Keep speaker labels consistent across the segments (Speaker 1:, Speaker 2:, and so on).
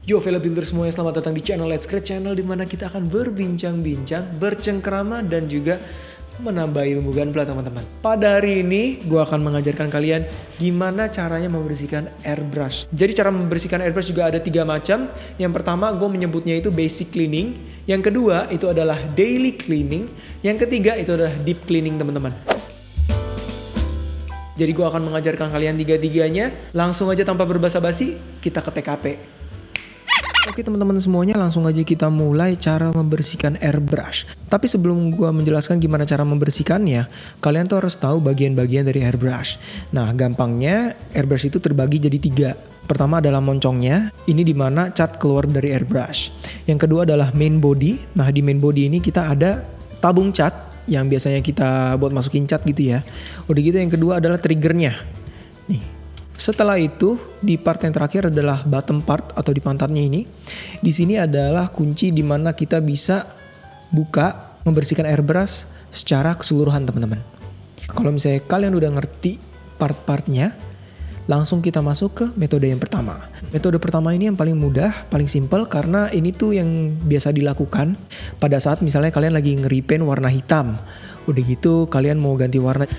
Speaker 1: Yo fellow builder semuanya, selamat datang di channel Let's Create, channel dimana kita akan berbincang-bincang, bercengkrama dan juga menambah ilmu gunpla teman-teman. Pada hari ini gue akan mengajarkan kalian gimana caranya membersihkan airbrush. Jadi cara membersihkan airbrush juga ada 3 macam. Yang pertama gue menyebutnya itu basic cleaning. Yang kedua itu adalah daily cleaning. Yang ketiga itu adalah deep cleaning teman-teman. Jadi gue akan mengajarkan kalian tiga-tiganya. Langsung aja tanpa berbasa-basi kita ke TKP. Oke teman-teman semuanya, langsung aja kita mulai cara membersihkan airbrush. Tapi sebelum gua menjelaskan gimana cara membersihkannya, kalian tuh harus tahu bagian-bagian dari airbrush. Nah gampangnya airbrush itu terbagi jadi 3. Pertama adalah moncongnya, ini dimana cat keluar dari airbrush. Yang kedua adalah main body. Nah di main body ini kita ada tabung cat yang biasanya kita buat masukin cat gitu ya. Udah gitu yang kedua adalah triggernya. Nih. Setelah itu di part yang terakhir adalah bottom part atau di pantatnya ini. Di sini adalah kunci di mana kita bisa buka membersihkan airbrush secara keseluruhan teman-teman. Kalau misalnya kalian udah ngerti part-partnya, langsung kita masuk ke metode yang pertama. Metode pertama ini yang paling mudah, paling simple karena ini tuh yang biasa dilakukan pada saat misalnya kalian lagi nge-repaint warna hitam. Udah gitu kalian mau ganti warna.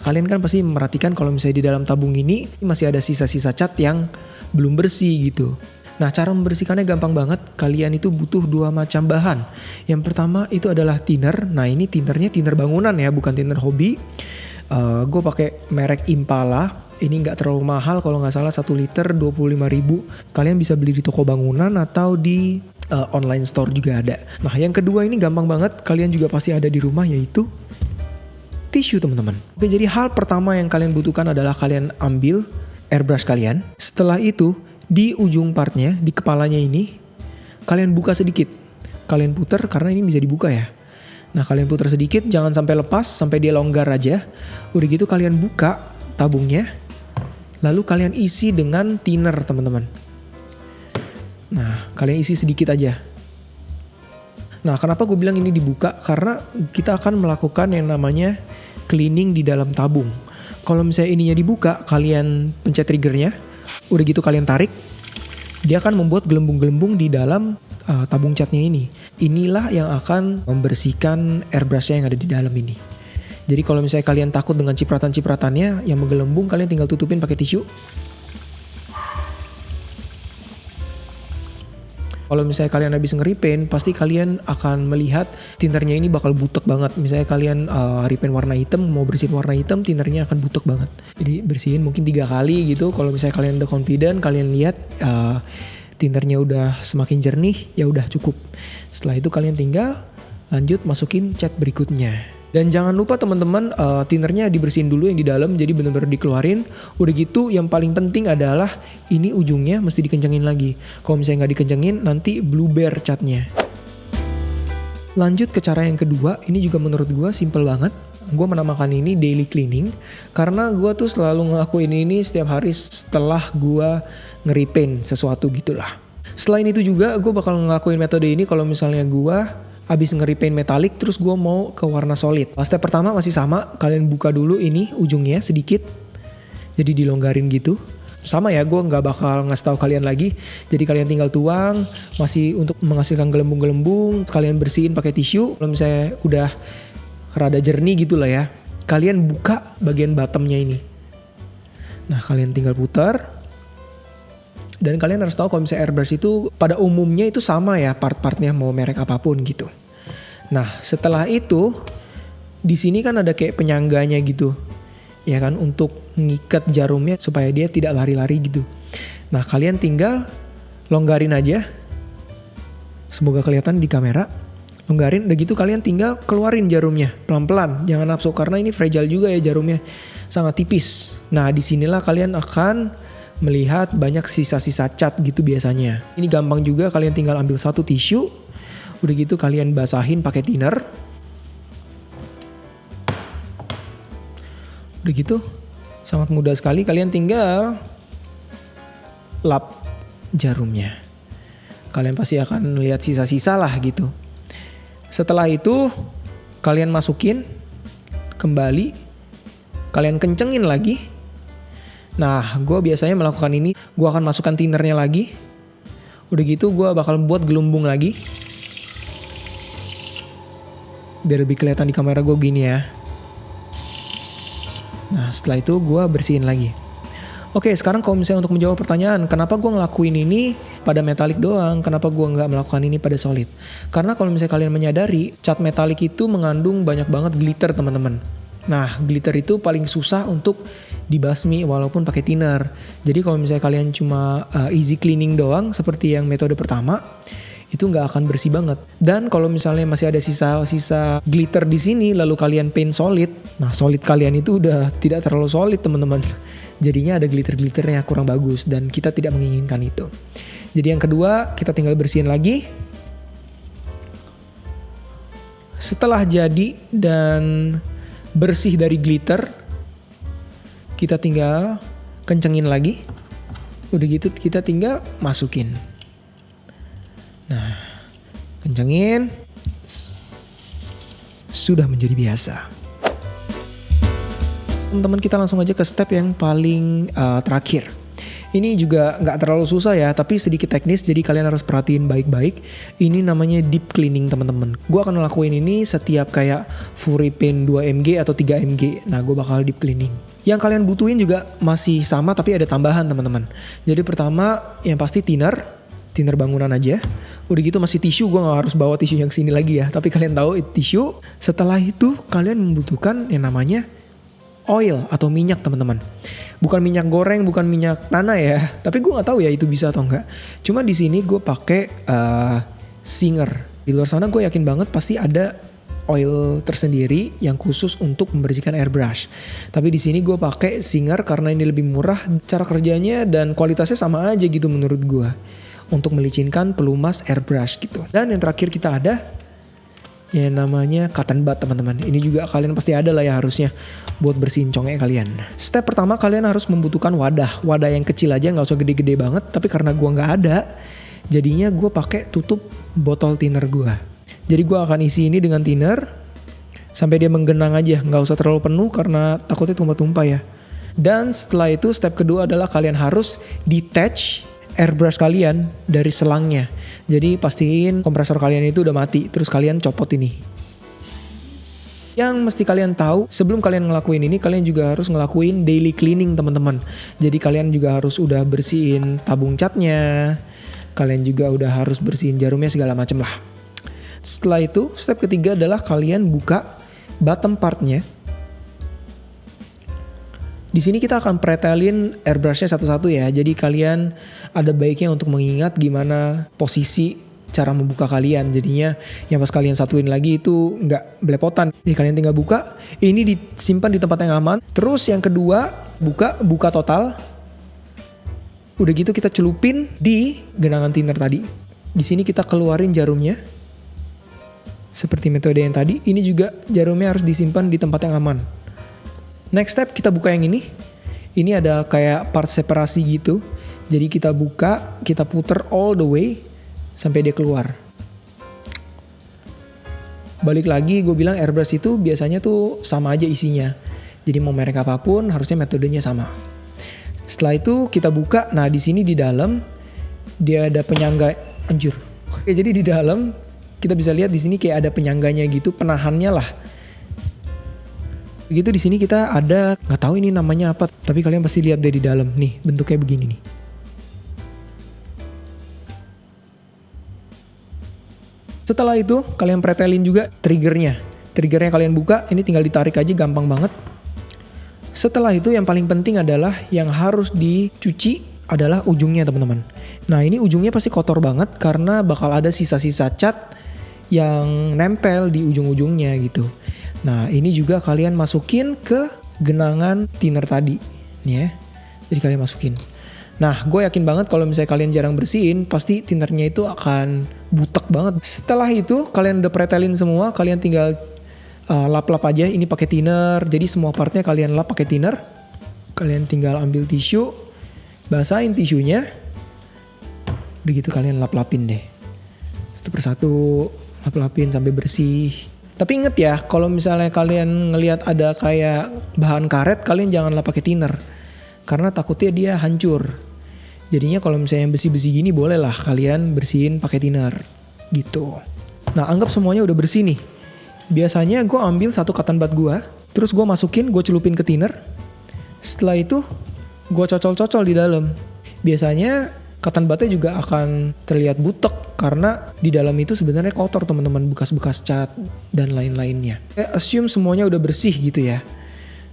Speaker 1: Kalian kan pasti memperhatikan kalau misalnya di dalam tabung ini masih ada sisa-sisa cat yang belum bersih gitu. Nah cara membersihkannya gampang banget. Kalian itu butuh 2 macam bahan. Yang pertama itu adalah thinner. Nah ini thinnernya thinner bangunan ya, bukan thinner hobi. Gue pakai merek Impala. Ini nggak terlalu mahal, kalau nggak salah 1 liter 25.000. Kalian bisa beli di toko bangunan atau di online store juga ada. Nah yang kedua ini gampang banget. Kalian juga pasti ada di rumah, yaitu tisu teman-teman. Oke, jadi hal pertama yang kalian butuhkan adalah kalian ambil airbrush kalian. Setelah itu di ujung partnya, di kepalanya ini kalian buka sedikit. Kalian putar karena ini bisa dibuka ya. Nah kalian putar sedikit, jangan sampai lepas, sampai dia longgar aja. Udah gitu kalian buka tabungnya. Lalu kalian isi dengan thinner teman-teman. Nah kalian isi sedikit aja. Nah kenapa gue bilang ini dibuka? Karena kita akan melakukan yang namanya cleaning di dalam tabung. Kalau misalnya ininya dibuka, kalian pencet triggernya, udah gitu kalian tarik, dia akan membuat gelembung-gelembung di dalam tabung catnya ini. Inilah yang akan membersihkan airbrushnya yang ada di dalam ini. Jadi kalau misalnya kalian takut dengan cipratan-cipratannya yang menggelembung, kalian tinggal tutupin pakai tisu. Kalau misalnya kalian habis nge-repaint, pasti kalian akan melihat tinternya ini bakal butek banget. Misalnya kalian repaint warna hitam, mau bersihin warna hitam, tinternya akan butek banget. Jadi bersihin mungkin 3 kali gitu. Kalau misalnya kalian udah confident, kalian lihat tinternya udah semakin jernih, ya udah cukup. Setelah itu kalian tinggal lanjut masukin cat berikutnya. Dan jangan lupa teman-teman, thinnernya dibersihin dulu yang di dalam, jadi benar-benar dikeluarin. Udah gitu yang paling penting adalah ini ujungnya mesti dikencengin lagi. Kalau misalnya nggak dikencengin nanti blueber catnya. Lanjut ke cara yang kedua, ini juga menurut gue simple banget. Gue menamakan ini daily cleaning karena gue tuh selalu ngelakuin ini setiap hari setelah gue nge-repaint sesuatu gitulah. Selain itu juga gue bakal ngelakuin metode ini kalau misalnya gue abis nge-repaint metalik terus gue mau ke warna solid. Step pertama masih sama, kalian buka dulu ini ujungnya sedikit, jadi dilonggarin gitu. Sama ya, gue nggak bakal ngasih tahu kalian lagi. Jadi kalian tinggal tuang, masih untuk menghasilkan gelembung-gelembung. Kalian bersihin pakai tisu. Kalau misalnya udah rada jernih gitu lah ya, kalian buka bagian bottomnya ini. Nah kalian tinggal putar. Dan kalian harus tahu kalau misalnya airbrush itu pada umumnya itu sama ya part-partnya, mau merek apapun gitu. Nah setelah itu di sini kan ada kayak penyangganya gitu, ya kan, untuk ngikat jarumnya supaya dia tidak lari-lari gitu. Nah kalian tinggal longgarin aja, semoga kelihatan di kamera. Longgarin, udah gitu kalian tinggal keluarin jarumnya pelan-pelan, jangan nafsu karena ini fragile juga ya jarumnya, sangat tipis. Nah disinilah kalian akan melihat banyak sisa-sisa cat gitu biasanya. Ini gampang juga, kalian tinggal ambil 1 tisu, udah gitu kalian basahin pakai thinner. Udah gitu sangat mudah sekali, kalian tinggal lap jarumnya. Kalian pasti akan lihat sisa-sisa lah gitu. Setelah itu kalian masukin kembali, kalian kencengin lagi. Nah, gue biasanya melakukan ini, gue akan masukkan thinnernya lagi. Udah gitu gue bakal buat gelembung lagi. Biar lebih kelihatan di kamera gue gini ya. Nah setelah itu gue bersihin lagi. Oke, sekarang kalau misalnya untuk menjawab pertanyaan, kenapa gue ngelakuin ini pada metalik doang, kenapa gue nggak melakukan ini pada solid? Karena kalau misalnya kalian menyadari, cat metalik itu mengandung banyak banget glitter teman-teman. Nah, glitter itu paling susah untuk dibasmi walaupun pakai thinner. Jadi kalau misalnya kalian cuma easy cleaning doang, seperti yang metode pertama, itu nggak akan bersih banget. Dan kalau misalnya masih ada sisa-sisa glitter di sini, lalu kalian paint solid, nah solid kalian itu udah tidak terlalu solid teman-teman. Jadinya ada glitter-glitternya kurang bagus dan kita tidak menginginkan itu. Jadi yang kedua kita tinggal bersihin lagi. Setelah jadi dan bersih dari glitter, kita tinggal kencengin lagi. Udah gitu kita tinggal masukin. Nah, kencengin. Sudah menjadi biasa. Teman-teman, kita langsung aja ke step yang paling terakhir. Ini juga nggak terlalu susah ya, tapi sedikit teknis, jadi kalian harus perhatiin baik-baik. Ini namanya deep cleaning teman-teman. Gue akan ngelakuin ini setiap kayak full repaint 2 mg atau 3 mg. Nah gue bakal deep cleaning. Yang kalian butuhin juga masih sama, tapi ada tambahan teman-teman. Jadi pertama yang pasti thinner bangunan aja. Udah gitu masih tisu, gue gak harus bawa tisu yang sini lagi ya. Tapi kalian tahu itu tisu. Setelah itu kalian membutuhkan yang namanya oil atau minyak teman-teman. Bukan minyak goreng, bukan minyak tanah ya. Tapi gue nggak tahu ya itu bisa atau enggak. Cuma di sini gue pakai Singer. Di luar sana gue yakin banget pasti ada oil tersendiri yang khusus untuk membersihkan airbrush. Tapi di sini gue pakai Singer karena ini lebih murah. Cara kerjanya dan kualitasnya sama aja gitu menurut gue. Untuk melicinkan pelumas airbrush gitu. Dan yang terakhir kita ada yang namanya cotton bud teman-teman. Ini juga kalian pasti ada lah ya harusnya buat bersihin congek kalian. Step pertama kalian harus membutuhkan wadah. Wadah yang kecil aja, gak usah gede-gede banget. Tapi karena gua gak ada, jadinya gue pakai tutup botol thinner gue. Jadi gue akan isi ini dengan thinner sampai dia menggenang aja. Gak usah terlalu penuh karena takutnya tumpah-tumpah ya. Dan setelah itu step kedua adalah kalian harus detach airbrush kalian dari selangnya. Jadi pastiin kompresor kalian itu udah mati. Terus kalian copot ini. Yang mesti kalian tahu, sebelum kalian ngelakuin ini, kalian juga harus ngelakuin daily cleaning teman-teman. Jadi kalian juga harus udah bersihin tabung catnya. Kalian juga udah harus bersihin jarumnya segala macem lah. Setelah itu, step ketiga adalah kalian buka bottom partnya. Di sini kita akan pretelin airbrushnya satu-satu ya. Jadi kalian ada baiknya untuk mengingat gimana posisi cara membuka kalian. Jadinya yang pas kalian satuin lagi itu nggak belepotan. Jadi kalian tinggal buka. Ini disimpan di tempat yang aman. Terus yang kedua buka total. Udah gitu kita celupin di genangan thinner tadi. Di sini kita keluarin jarumnya. Seperti metode yang tadi. Ini juga jarumnya harus disimpan di tempat yang aman. Next step kita buka yang ini. Ini ada kayak part separasi gitu. Jadi kita buka, kita puter all the way sampai dia keluar. Balik lagi gue bilang airbrush itu biasanya tuh sama aja isinya. Jadi mau merek apapun harusnya metodenya sama. Setelah itu kita buka. Nah di sini di dalam dia ada penyangga. Anjir. Oke, jadi di dalam kita bisa lihat di sini kayak ada penyangganya gitu, penahannya lah. Begitu di sini kita ada, nggak tahu ini namanya apa, tapi kalian pasti lihat dari dalam nih, bentuknya begini nih. Setelah itu kalian pretelin juga triggernya. Triggernya kalian buka, ini tinggal ditarik aja, gampang banget. Setelah itu yang paling penting adalah yang harus dicuci adalah ujungnya teman-teman. Nah ini ujungnya pasti kotor banget karena bakal ada sisa-sisa cat yang nempel di ujung-ujungnya gitu. Nah ini juga kalian masukin ke genangan thinner tadi nih ya. Jadi kalian masukin. Nah gue yakin banget kalau misalnya kalian jarang bersihin, pasti thinnernya itu akan butek banget. Setelah itu kalian udah pretelin semua, kalian tinggal lap-lap aja. Ini pakai thinner, jadi semua partnya kalian lap pakai thinner. Kalian tinggal ambil tisu, basahin tisunya. Begitu kalian lap-lapin deh. Satu persatu lap-lapin sampai bersih. Tapi inget ya, kalau misalnya kalian ngelihat ada kayak bahan karet, kalian jangan lap pakai thinner. Karena takutnya dia hancur. Jadinya kalau misalnya yang besi-besi gini bolehlah kalian bersihin pakai thinner gitu. Nah anggap semuanya udah bersih nih. Biasanya gue ambil satu cotton bud gue, terus gue masukin, gue celupin ke thinner. Setelah itu gue cocol-cocol di dalam. Biasanya cotton budnya juga akan terlihat butek karena di dalam itu sebenarnya kotor teman-teman, bekas-bekas cat dan lain-lainnya. Assume semuanya udah bersih gitu ya.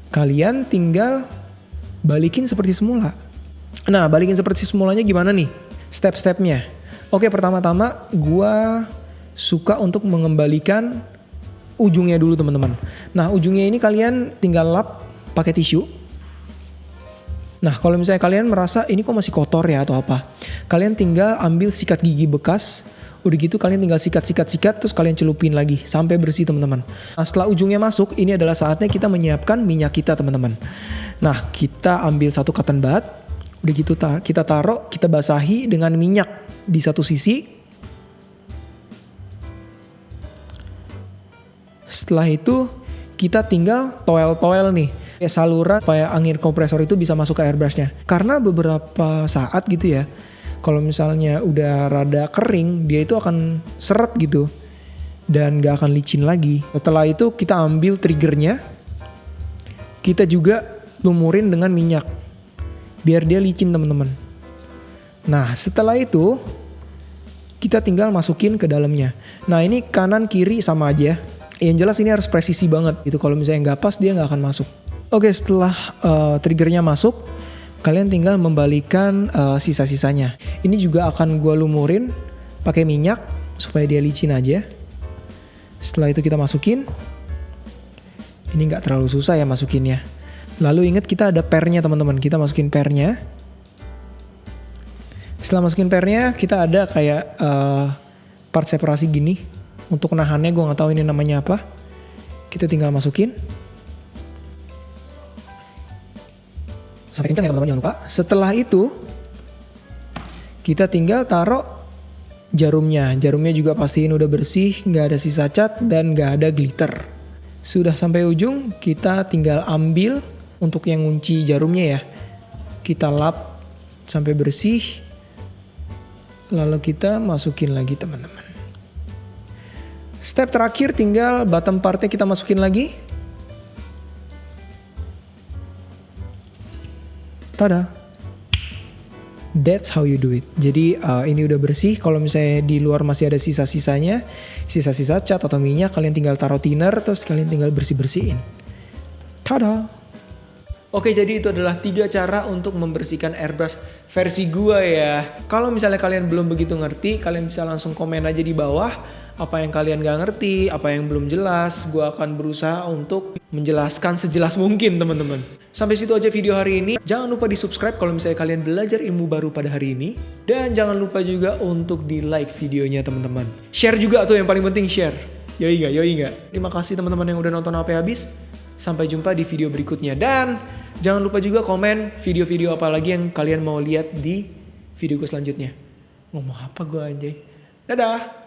Speaker 1: Kalian tinggal balikin seperti semula. Nah, balikin seperti semulanya gimana nih? Step-stepnya. Oke, pertama-tama gue suka untuk mengembalikan ujungnya dulu teman-teman. Nah, ujungnya ini kalian tinggal lap pakai tisu. Nah, kalau misalnya kalian merasa ini kok masih kotor ya atau apa, kalian tinggal ambil sikat gigi bekas. Udah gitu kalian tinggal sikat terus kalian celupin lagi sampai bersih teman-teman. Nah, setelah ujungnya masuk, ini adalah saatnya kita menyiapkan minyak kita teman-teman. Nah, kita ambil satu cotton bud. Udah gitu kita taruh, kita basahi dengan minyak di satu sisi. Setelah itu kita tinggal toel-toel nih, kayak saluran supaya angin kompresor itu bisa masuk ke airbrushnya. Karena beberapa saat gitu ya, kalau misalnya udah rada kering, dia itu akan seret gitu dan gak akan licin lagi. Setelah itu kita ambil triggernya, kita juga lumurin dengan minyak biar dia licin teman-teman. Nah setelah itu kita tinggal masukin ke dalamnya. Nah ini kanan kiri sama aja. Yang jelas ini harus presisi banget gitu. Kalau misalnya nggak pas dia nggak akan masuk. Oke, setelah triggernya masuk, kalian tinggal membalikan sisa-sisanya. Ini juga akan gue lumurin pakai minyak supaya dia licin aja. Setelah itu kita masukin. Ini nggak terlalu susah ya masukinnya. Lalu ingat kita ada pernya teman-teman. Kita masukin pernya. Setelah masukin pernya, kita ada kayak part separasi gini. Untuk nahannya gue nggak tahu ini namanya apa. Kita tinggal masukin. Sampai kencang ya teman-teman, jangan lupa. Setelah itu kita tinggal taruh jarumnya. Jarumnya juga pastiin udah bersih, nggak ada sisa cat dan nggak ada glitter. Sudah sampai ujung, kita tinggal ambil untuk yang ngunci jarumnya ya. Kita lap sampai bersih. Lalu kita masukin lagi teman-teman. Step terakhir tinggal bottom partnya kita masukin lagi. Tada. That's how you do it. Jadi ini udah bersih. Kalau misalnya di luar masih ada sisa-sisanya, sisa-sisa cat atau minyak, kalian tinggal taruh thinner terus kalian tinggal bersih-bersihin. Tada. Oke, jadi itu adalah 3 cara untuk membersihkan airbrush versi gua ya. Kalau misalnya kalian belum begitu ngerti, kalian bisa langsung komen aja di bawah apa yang kalian gak ngerti, apa yang belum jelas. Gua akan berusaha untuk menjelaskan sejelas mungkin teman-teman. Sampai situ aja video hari ini. Jangan lupa di subscribe kalau misalnya kalian belajar ilmu baru pada hari ini. Dan jangan lupa juga untuk di like videonya teman-teman. Share juga tuh yang paling penting, share. Yoi gak? Terima kasih teman-teman yang udah nonton sampai habis. Sampai jumpa di video berikutnya. Dan jangan lupa juga komen video-video apa lagi yang kalian mau lihat di video gue selanjutnya. Ngomong apa gue anjay. Dadah.